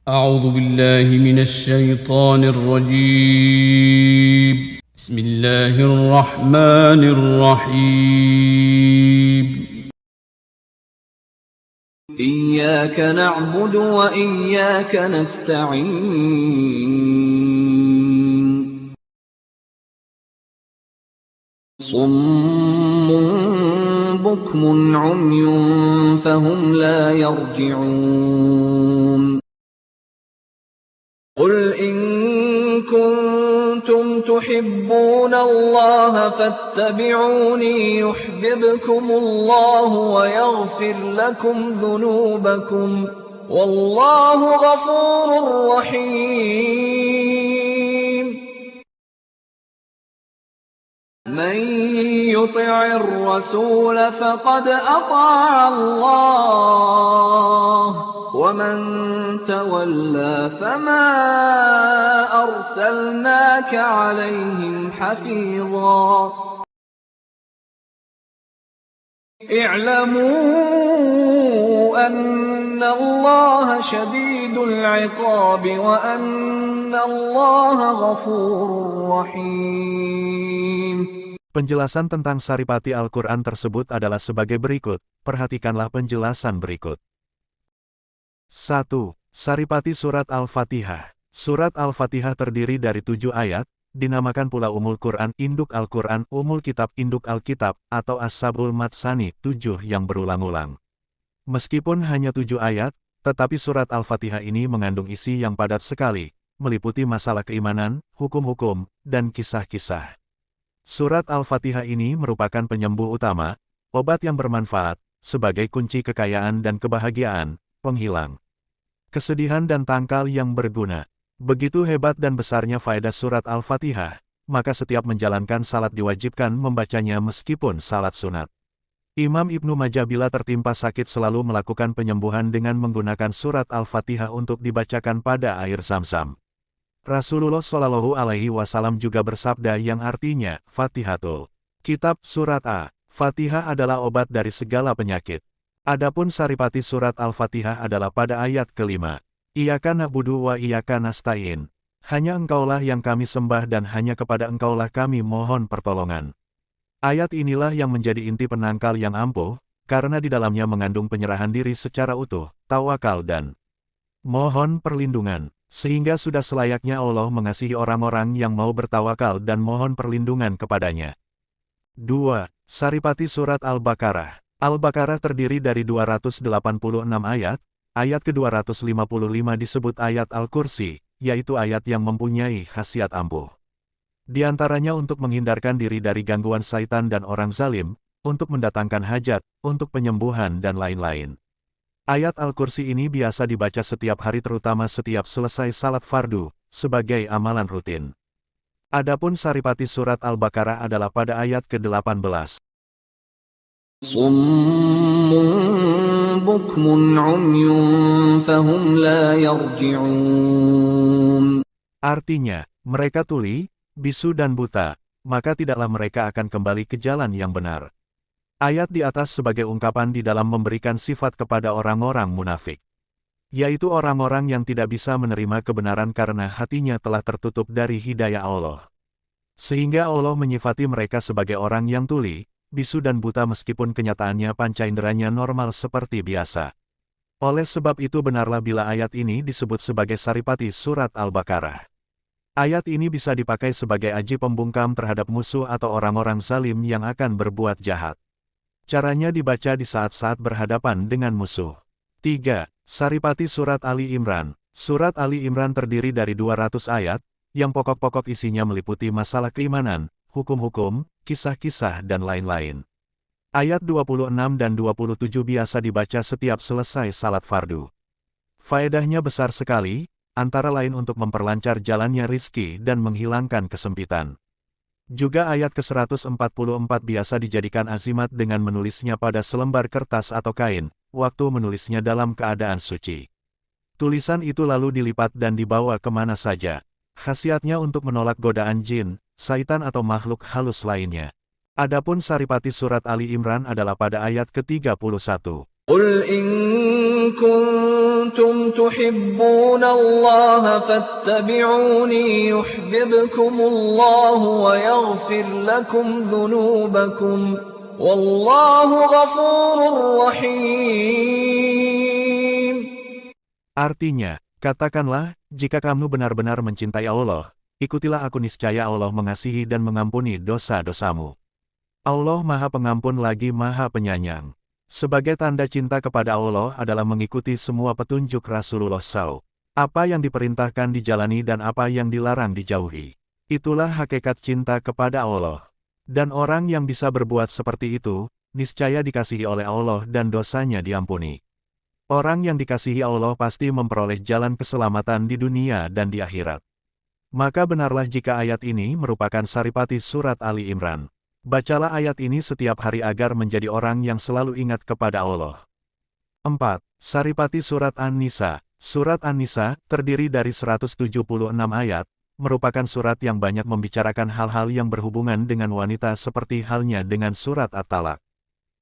أعوذ بالله من الشيطان الرجيم. بسم الله الرحمن الرحيم. إياك نعبد وإياك نستعين. صم بكم عمي فهم لا يرجعون. قل إن كنتم تحبون الله فاتبعوني يحببكم الله ويغفر لكم ذنوبكم والله غفور رحيم. من يطع الرسول فقد أطاع الله ومن تولى فما أرسلناك عليهم حفيظا. اعلموا أن الله شديد العقاب وأن الله غفور رحيم. Penjelasan tentang saripati Al-Quran tersebut adalah sebagai berikut, perhatikanlah penjelasan berikut. 1. Saripati Surat Al-Fatihah. Surat Al-Fatihah terdiri dari 7 ayat, dinamakan pula Ummul Quran, Induk Al-Quran, Ummul Kitab, Induk Alkitab, atau As-Sab'ul Matsani, 7 yang berulang-ulang. Meskipun hanya 7 ayat, tetapi surat Al-Fatihah ini mengandung isi yang padat sekali, meliputi masalah keimanan, hukum-hukum, dan kisah-kisah. Surat Al-Fatihah ini merupakan penyembuh utama, obat yang bermanfaat, sebagai kunci kekayaan dan kebahagiaan, penghilang kesedihan dan tangkal yang berguna. Begitu hebat dan besarnya faedah surat Al-Fatihah, maka setiap menjalankan salat diwajibkan membacanya meskipun salat sunat. Imam Ibnu Majah bila tertimpa sakit selalu melakukan penyembuhan dengan menggunakan surat Al-Fatihah untuk dibacakan pada air Zam-Zam. Rasulullah Shallallahu Alaihi Wasallam juga bersabda yang artinya, Fatihatul Kitab Surat Fatihah adalah obat dari segala penyakit. Adapun saripati surat Al-Fatihah adalah pada ayat kelima. Iyyaka na'budu wa iyyaka nasta'in. Hanya engkaulah yang kami sembah dan hanya kepada engkaulah kami mohon pertolongan. Ayat inilah yang menjadi inti penangkal yang ampuh, karena di dalamnya mengandung penyerahan diri secara utuh, tawakal dan mohon perlindungan. Sehingga sudah selayaknya Allah mengasihi orang-orang yang mau bertawakal dan mohon perlindungan kepadanya. 2. Saripati Surat Al-Baqarah. Al-Baqarah terdiri dari 286 ayat, ayat ke-255 disebut ayat Al-Kursi, yaitu ayat yang mempunyai khasiat ampuh. Di antaranya untuk menghindarkan diri dari gangguan syaitan dan orang zalim, untuk mendatangkan hajat, untuk penyembuhan dan lain-lain. Ayat Al-Kursi ini biasa dibaca setiap hari terutama setiap selesai salat fardu, sebagai amalan rutin. Adapun saripati surat Al-Baqarah adalah pada ayat ke-18. Summun bukmun umyun fahum la yarji'un. Artinya, mereka tuli, bisu dan buta, maka tidaklah mereka akan kembali ke jalan yang benar. Ayat di atas sebagai ungkapan di dalam memberikan sifat kepada orang-orang munafik, yaitu orang-orang yang tidak bisa menerima kebenaran karena hatinya telah tertutup dari hidayah Allah. Sehingga Allah menyifati mereka sebagai orang yang tuli, bisu dan buta meskipun kenyataannya panca inderanya normal seperti biasa. Oleh sebab itu benarlah bila ayat ini disebut sebagai saripati surat Al-Baqarah. Ayat ini bisa dipakai sebagai aji pembungkam terhadap musuh atau orang-orang zalim yang akan berbuat jahat. Caranya dibaca di saat-saat berhadapan dengan musuh. 3. Saripati Surat Ali Imran. Surat Ali Imran terdiri dari 200 ayat, yang pokok-pokok isinya meliputi masalah keimanan, hukum-hukum, kisah-kisah dan lain-lain. Ayat 26 dan 27 biasa dibaca setiap selesai salat fardu. Faedahnya besar sekali, antara lain untuk memperlancar jalannya rizki dan menghilangkan kesempitan. Juga ayat ke-144 biasa dijadikan azimat dengan menulisnya pada selembar kertas atau kain, waktu menulisnya dalam keadaan suci. Tulisan itu lalu dilipat dan dibawa kemana saja. Khasiatnya untuk menolak godaan jin, syaitan atau makhluk halus lainnya. Adapun saripati surat Ali Imran adalah pada ayat ke-31. Qul in كنتم تحبون الله فاتبعوني يحببكم الله ويغفر لكم ذنوبكم والله غفور رحيم. Artinya, katakanlah, jika kamu benar-benar mencintai Allah, ikutilah aku niscaya Allah mengasihi dan mengampuni dosa-dosamu. Allah Maha Pengampun lagi Maha Penyayang. Sebagai tanda cinta kepada Allah adalah mengikuti semua petunjuk Rasulullah SAW. Apa yang diperintahkan dijalani dan apa yang dilarang dijauhi. Itulah hakikat cinta kepada Allah. Dan orang yang bisa berbuat seperti itu, niscaya dikasihi oleh Allah dan dosanya diampuni. Orang yang dikasihi Allah pasti memperoleh jalan keselamatan di dunia dan di akhirat. Maka benarlah jika ayat ini merupakan saripati surat Ali Imran. Bacalah ayat ini setiap hari agar menjadi orang yang selalu ingat kepada Allah. 4. Saripati surat An-Nisa. Surat An-Nisa, terdiri dari 176 ayat, merupakan surat yang banyak membicarakan hal-hal yang berhubungan dengan wanita seperti halnya dengan surat At-Talaq.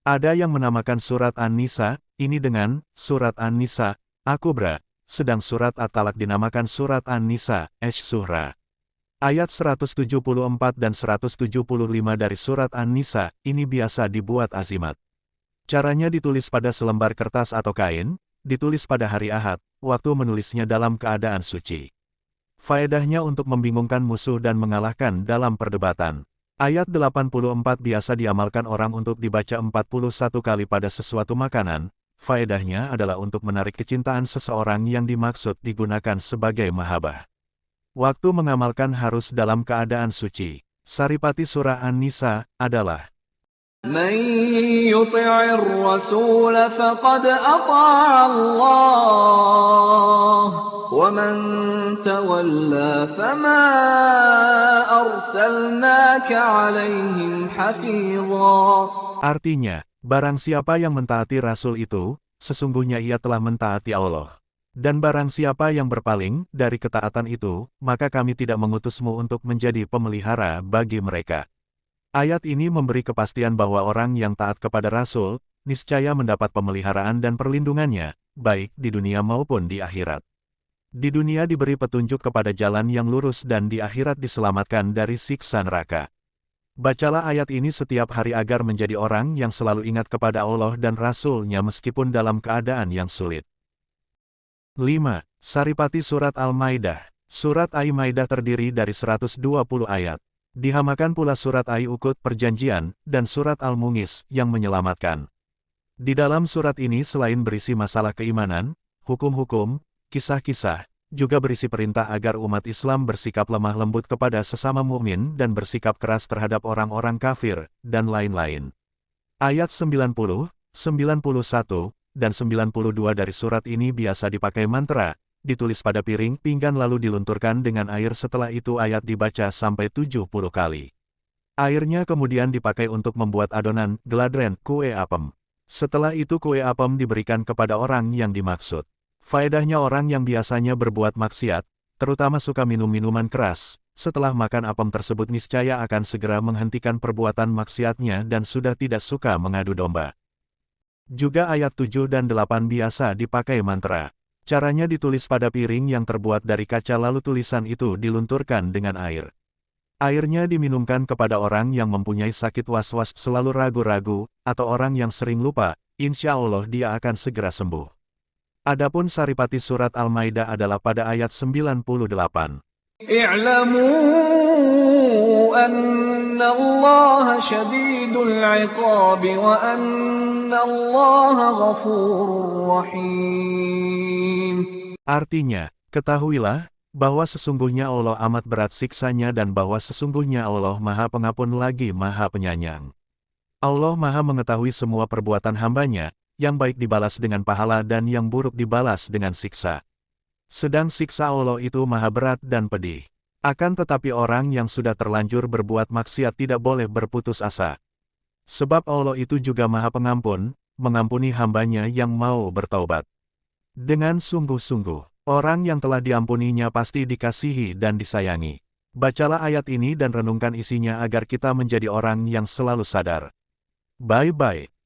Ada yang menamakan surat An-Nisa ini dengan surat An-Nisa Al-Kubra, sedang surat At-Talaq dinamakan surat An-Nisa Asy-Syuhra. Ayat 174 dan 175 dari surat An-Nisa ini biasa dibuat azimat. Caranya ditulis pada selembar kertas atau kain, ditulis pada hari Ahad, waktu menulisnya dalam keadaan suci. Faedahnya untuk membingungkan musuh dan mengalahkan dalam perdebatan. Ayat 84 biasa diamalkan orang untuk dibaca 41 kali pada sesuatu makanan. Faedahnya adalah untuk menarik kecintaan seseorang yang dimaksud digunakan sebagai mahabbah. Waktu mengamalkan harus dalam keadaan suci. Saripati surah An-Nisa adalah من يطع الرسول فقد أطاع الله ومن تولى فما أرسلناك عليهم حفيظا. Artinya, barang siapa yang mentaati Rasul itu, sesungguhnya ia telah mentaati Allah. Dan barang siapa yang berpaling dari ketaatan itu, maka kami tidak mengutusmu untuk menjadi pemelihara bagi mereka. Ayat ini memberi kepastian bahwa orang yang taat kepada Rasul, niscaya mendapat pemeliharaan dan perlindungannya, baik di dunia maupun di akhirat. Di dunia diberi petunjuk kepada jalan yang lurus dan di akhirat diselamatkan dari siksa neraka. Bacalah ayat ini setiap hari agar menjadi orang yang selalu ingat kepada Allah dan Rasul-Nya meskipun dalam keadaan yang sulit. 5. Saripati surat Al-Maidah. Surat Al-Maidah terdiri dari 120 ayat. Dihamakan pula surat Al-Uqud perjanjian, dan surat Al-Mughis yang menyelamatkan. Di dalam surat ini selain berisi masalah keimanan, hukum-hukum, kisah-kisah, juga berisi perintah agar umat Islam bersikap lemah lembut kepada sesama mukmin dan bersikap keras terhadap orang-orang kafir, dan lain-lain. Ayat 90, 91, dan 92 dari surat ini biasa dipakai mantra, ditulis pada piring pinggan lalu dilunturkan dengan air setelah itu ayat dibaca sampai 70 kali. Airnya kemudian dipakai untuk membuat adonan, geladren, kue apem. Setelah itu kue apem diberikan kepada orang yang dimaksud. Faedahnya orang yang biasanya berbuat maksiat, terutama suka minum minuman keras, setelah makan apem tersebut niscaya akan segera menghentikan perbuatan maksiatnya dan sudah tidak suka mengadu domba. Juga ayat 7 dan 8 biasa dipakai mantra. Caranya ditulis pada piring yang terbuat dari kaca lalu tulisan itu dilunturkan dengan air. Airnya diminumkan kepada orang yang mempunyai sakit was-was selalu ragu-ragu, atau orang yang sering lupa, insya Allah dia akan segera sembuh. Adapun saripati surat Al-Maidah adalah pada ayat 98. I'lamu anna Allah syadidul iqab wa anna Allah ghafurur rahim. Artinya, ketahuilah, bahwa sesungguhnya Allah amat berat siksanya dan bahwa sesungguhnya Allah Maha Pengampun lagi Maha Penyayang. Allah Maha mengetahui semua perbuatan hambanya, yang baik dibalas dengan pahala dan yang buruk dibalas dengan siksa. Sedang siksa Allah itu maha berat dan pedih. Akan tetapi orang yang sudah terlanjur berbuat maksiat tidak boleh berputus asa. Sebab Allah itu juga maha pengampun, mengampuni hambanya yang mau bertaubat. Dengan sungguh-sungguh, orang yang telah diampuninya pasti dikasihi dan disayangi. Bacalah ayat ini dan renungkan isinya agar kita menjadi orang yang selalu sadar. Bye-bye.